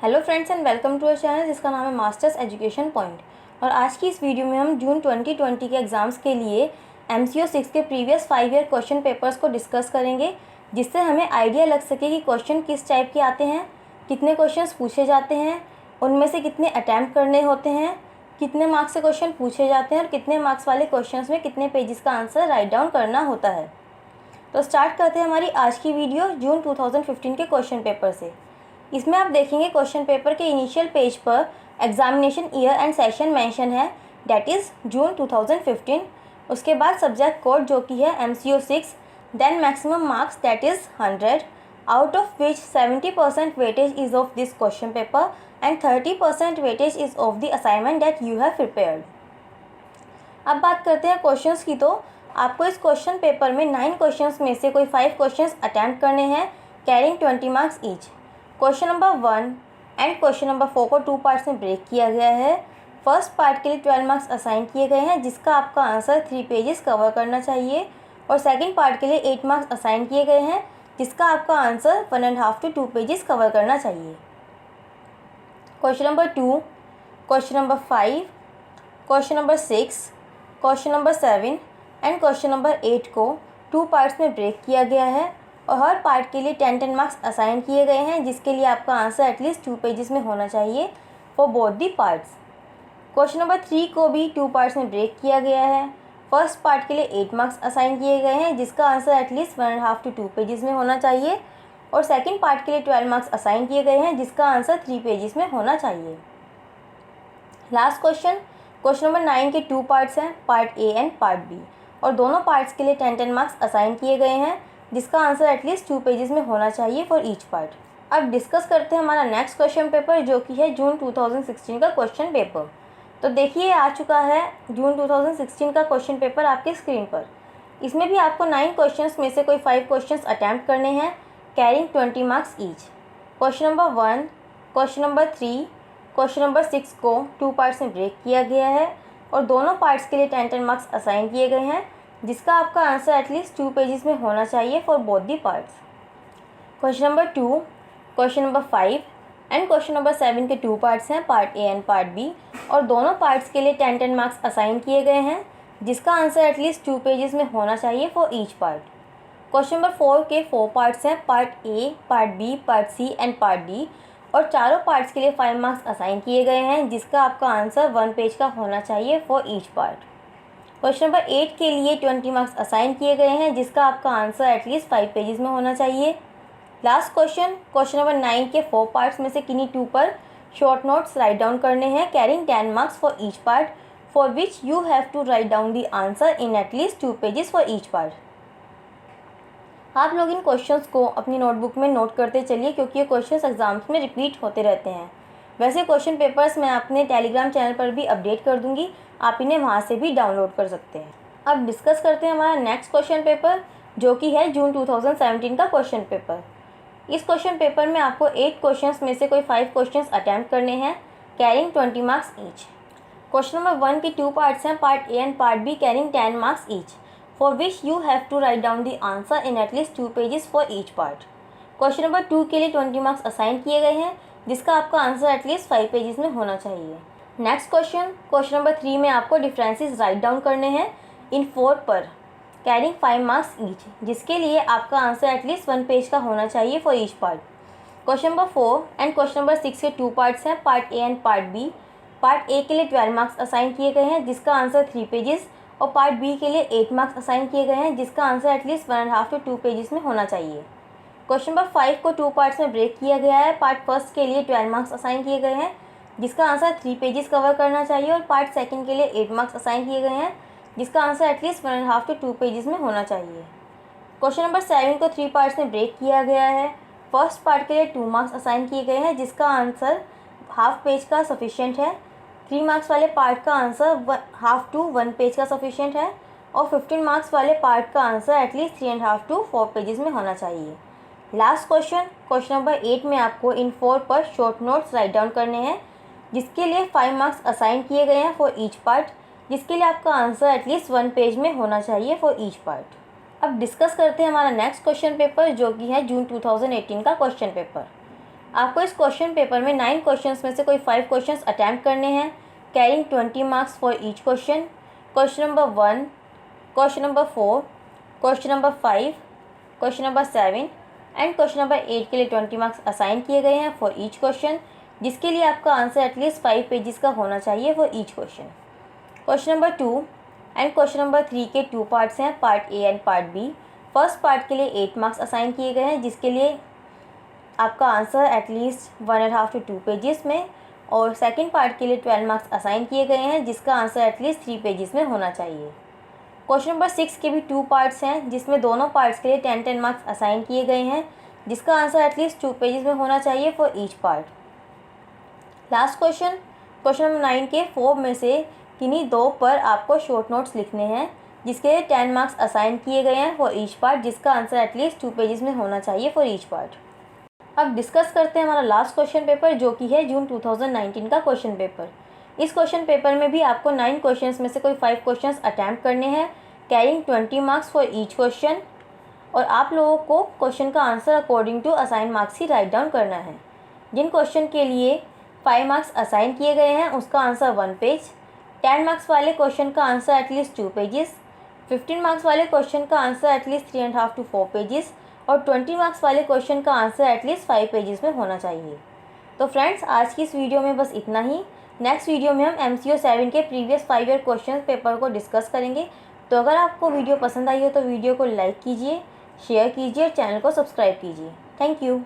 Hello friends and welcome to our channel जिसका नाम है मास्टर्स एजुकेशन पॉइंट। और आज की इस वीडियो में हम जून 2020 के एग्ज़ाम्स के लिए MCO 6 के प्रीवियस 5 ईयर क्वेश्चन पेपर्स को डिस्कस करेंगे, जिससे हमें आइडिया लग सके कि क्वेश्चन किस टाइप के आते हैं, कितने क्वेश्चंस पूछे जाते हैं, उनमें से कितने अटैम्प्ट करने होते हैं, कितने मार्क्स से क्वेश्चन पूछे जाते हैं और कितने मार्क्स वाले क्वेश्चन में कितने पेजेस का आंसर राइट डाउन करना होता है। तो स्टार्ट करते हैं हमारी आज की वीडियो जून 2015 के क्वेश्चन पेपर से। इसमें आप देखेंगे क्वेश्चन पेपर के इनिशियल पेज पर examination year and session mention है, दैट इज़ जून 2015। उसके बाद सब्जेक्ट कोड जो कि है MCO 6, then maximum marks that is 100, out of which 70% weightage is of this question paper and 30% weightage is of the assignment that you have prepared. अब बात करते हैं क्वेश्चंस की। तो आपको इस क्वेश्चन पेपर में 9 क्वेश्चंस में से कोई 5 क्वेश्चंस अटैम्प्ट करने हैं, carrying 20 marks each. Question number 1 and question number 4 को 2 पार्ट्स में ब्रेक किया गया है। फर्स्ट पार्ट के लिए 12 मार्क्स असाइन किए गए हैं, जिसका आपका आंसर 3 पेजेस कवर करना चाहिए, और सेकंड पार्ट के लिए 8 मार्क्स असाइन किए गए हैं, जिसका आपका आंसर 1.5 to 2 पेजेस कवर करना चाहिए। Question number 2, question number 5, question number 6, question number 7 and question number 8 को 2 पार्ट्स में ब्रेक किया गया है, और हर पार्ट के लिए 10 मार्क्स असाइन किए गए हैं, जिसके लिए आपका आंसर एटलीस्ट 2 पेजेस में होना चाहिए for both the parts. Question number 3 को भी 2 पार्ट्स में ब्रेक किया गया है। फर्स्ट पार्ट के लिए 8 मार्क्स असाइन किए गए हैं, जिसका आंसर एटलीस्ट 1.5 to 2 पेजेस में होना चाहिए, और सेकेंड पार्ट के लिए 12 मार्क्स असाइन किए गए हैं, जिसका आंसर 3 पेजेस में होना चाहिए। लास्ट क्वेश्चन, क्वेश्चन नंबर 9 के 2 पार्ट्स हैं, part A and part B, और दोनों पार्ट्स के लिए 10 मार्क्स असाइन किए गए हैं, जिसका आंसर एटलीस्ट 2 पेजेस में होना चाहिए फॉर ईच पार्ट। अब डिस्कस करते हैं हमारा नेक्स्ट क्वेश्चन पेपर, जो कि है जून 2016 का क्वेश्चन पेपर। तो देखिए आ चुका है जून 2016 का क्वेश्चन पेपर आपके स्क्रीन पर। इसमें भी आपको 9 क्वेश्चंस में से कोई 5 क्वेश्चंस अटैम्प्ट करने हैं, carrying 20 marks each. Question number 1, question number 3, question number 6 को 2 पार्ट्स में ब्रेक किया गया है, और दोनों पार्ट्स के लिए 10 मार्क्स असाइन किए गए हैं, जिसका आपका आंसर एटलीस्ट 2 पेजेस में होना चाहिए for both the parts. Question number 2, question number 5 and question number 7 के 2 पार्ट्स हैं, part A and part B, और दोनों पार्ट्स के लिए 10 मार्क्स असाइन किए गए हैं, जिसका आंसर एटलीस्ट 2 पेजेस में होना चाहिए for each part. Question number 4 के 4 पार्ट्स हैं, part A, part B, part C and part D, और चारों पार्ट्स के लिए 5 मार्क्स असाइन किए गए हैं, जिसका आपका आंसर 1 पेज का होना चाहिए for each part. Question number 8 के लिए 20 मार्क्स असाइन किए गए हैं, जिसका आपका आंसर एटलीस्ट 5 पेजेस में होना चाहिए। लास्ट क्वेश्चन, क्वेश्चन नंबर 9 के 4 पार्ट्स में से किन्हीं 2 पर शॉर्ट नोट्स राइट डाउन करने हैं, carrying 10 marks for each part, for which you have to write down the answer in at least 2 pages for each part. आप लोग इन क्वेश्चंस को अपनी नोटबुक में नोट करते चलिए, क्योंकि ये क्वेश्चंस एग्जाम्स में रिपीट होते रहते हैं। वैसे क्वेश्चन पेपर्स मैं अपने टेलीग्राम चैनल पर भी अपडेट कर दूंगी, आप इन्हें वहाँ से भी डाउनलोड कर सकते हैं। अब डिस्कस करते हैं हमारा नेक्स्ट क्वेश्चन पेपर, जो कि है जून 2017 का क्वेश्चन पेपर। इस क्वेश्चन पेपर में आपको 8 क्वेश्चंस में से कोई 5 क्वेश्चंस अटैम्प्ट करने हैं, carrying 20 marks each. Question number 1 के 2 पार्ट्स हैं, part A and part B, carrying 10 marks each, for which you have to write down the answer in at least 2 pages for each part. Question number 2 के लिए 20 marks assign किए गए हैं, जिसका आपका answer at least 5 pages में होना चाहिए। नेक्स्ट क्वेश्चन, क्वेश्चन नंबर 3 में आपको डिफरेंसेस राइट डाउन करने हैं इन 4 पर, कैरिंग 5 मार्क्स ईच, जिसके लिए आपका आंसर एटलीस्ट 1 पेज का होना चाहिए for each part. Question number 4 and question number 6 के 2 पार्ट्स हैं, part A and part B. Part A के लिए 12 मार्क्स असाइन किए गए हैं, जिसका आंसर 3 पेजेस, और पार्ट बी के लिए 8 मार्क्स असाइन किए गए हैं, जिसका आंसर एटलीस्ट 1.5 to 2 पेजेस में होना चाहिए। क्वेश्चन नंबर 5 को 2 पार्ट्स में ब्रेक किया गया है, पार्ट फर्स्ट के लिए 12 मार्क्स असाइन किए गए हैं, जिसका आंसर 3 पेजेस कवर करना चाहिए, और पार्ट सेकंड के लिए 8 मार्क्स असाइन किए गए हैं, जिसका आंसर एटलीस्ट 1.5 to 2 पेजेस में होना चाहिए। क्वेश्चन नंबर 7 को 3 पार्ट्स में ब्रेक किया गया है। फर्स्ट पार्ट के लिए 2 मार्क्स असाइन किए गए हैं, जिसका आंसर हाफ पेज का सफिशिएंट है। 3 मार्क्स वाले पार्ट का आंसर हाफ टू 1 पेज का सफिशिएंट है, और 15 मार्क्स वाले पार्ट का आंसर एटलीस्ट 3.5 to 4 पेजेस में होना चाहिए। लास्ट क्वेश्चन, क्वेश्चन नंबर 8 में आपको इन 4 पर शॉर्ट नोट्स राइट डाउन करने हैं, जिसके लिए 5 मार्क्स असाइन किए गए हैं फॉर ईच पार्ट, जिसके लिए आपका आंसर एटलीस्ट 1 पेज में होना चाहिए फॉर ईच पार्ट। अब डिस्कस करते हैं हमारा नेक्स्ट क्वेश्चन पेपर, जो कि है जून 2018 का क्वेश्चन पेपर। आपको इस क्वेश्चन पेपर में 9 क्वेश्चंस में से कोई 5 क्वेश्चंस अटैम्प्ट करने हैं, carrying 20 marks for each question. Question number 1, question number 4, question number 5, question number 7 and question number 8 के लिए 20 मार्क्स असाइन किए गए हैं फॉर ईच क्वेश्चन, जिसके लिए आपका आंसर एटलीस्ट 5 पेजेस का होना चाहिए for each question. Question number 2 and question number 3 के 2 पार्ट्स हैं, part A and part B. First part के लिए 8 मार्क्स असाइन किए गए हैं, जिसके लिए आपका आंसर एटलीस्ट 1.5 to 2 पेजेस में, और सेकंड पार्ट के लिए 12 मार्क्स असाइन किए गए हैं, जिसका आंसर एटलीस्ट 3 पेजेस में होना चाहिए। क्वेश्चन नंबर 6 के भी 2 पार्ट्स हैं, जिसमें दोनों पार्ट्स के लिए 10-10 मार्क्स असाइन किए गए हैं, जिसका आंसर एटलीस्ट 2 पेजेस में होना चाहिए for each part. Last question, question number 9 के 4 में से किन्हीं 2 पर आपको शॉर्ट नोट्स लिखने हैं, जिसके लिए 10 मार्क्स असाइन किए गए हैं फॉर ईच पार्ट, जिसका आंसर एटलीस्ट 2 पेजेस में होना चाहिए फॉर ईच पार्ट। अब डिस्कस करते हैं हमारा लास्ट क्वेश्चन पेपर, जो कि है जून 2019 का क्वेश्चन पेपर। इस क्वेश्चन पेपर में भी आपको 9 क्वेश्चंस में से कोई 5 क्वेश्चंस अटैम्प्ट करने हैं, carrying 20 marks for each question, और आप लोगों को क्वेश्चन का answer according to assign marks ही राइट डाउन करना है। जिन क्वेश्चन के लिए 5 मार्क्स असाइन किए गए हैं उसका आंसर 1 पेज, 10 मार्क्स वाले क्वेश्चन का आंसर एटलीस्ट 2 पेजेस, 15 मार्क्स वाले क्वेश्चन का आंसर एटलीस्ट 3.5 to 4 पेजेस, और 20 मार्क्स वाले क्वेश्चन का आंसर एटलीस्ट 5 पेजेस में होना चाहिए। तो फ्रेंड्स, आज की इस वीडियो में बस इतना ही। नेक्स्ट वीडियो में हम MCO 7 के प्रीवियस 5 ईयर क्वेश्चन पेपर को डिस्कस करेंगे। तो अगर आपको वीडियो पसंद आई हो तो वीडियो को लाइक कीजिए, शेयर कीजिए और चैनल को सब्सक्राइब कीजिए। Thank you.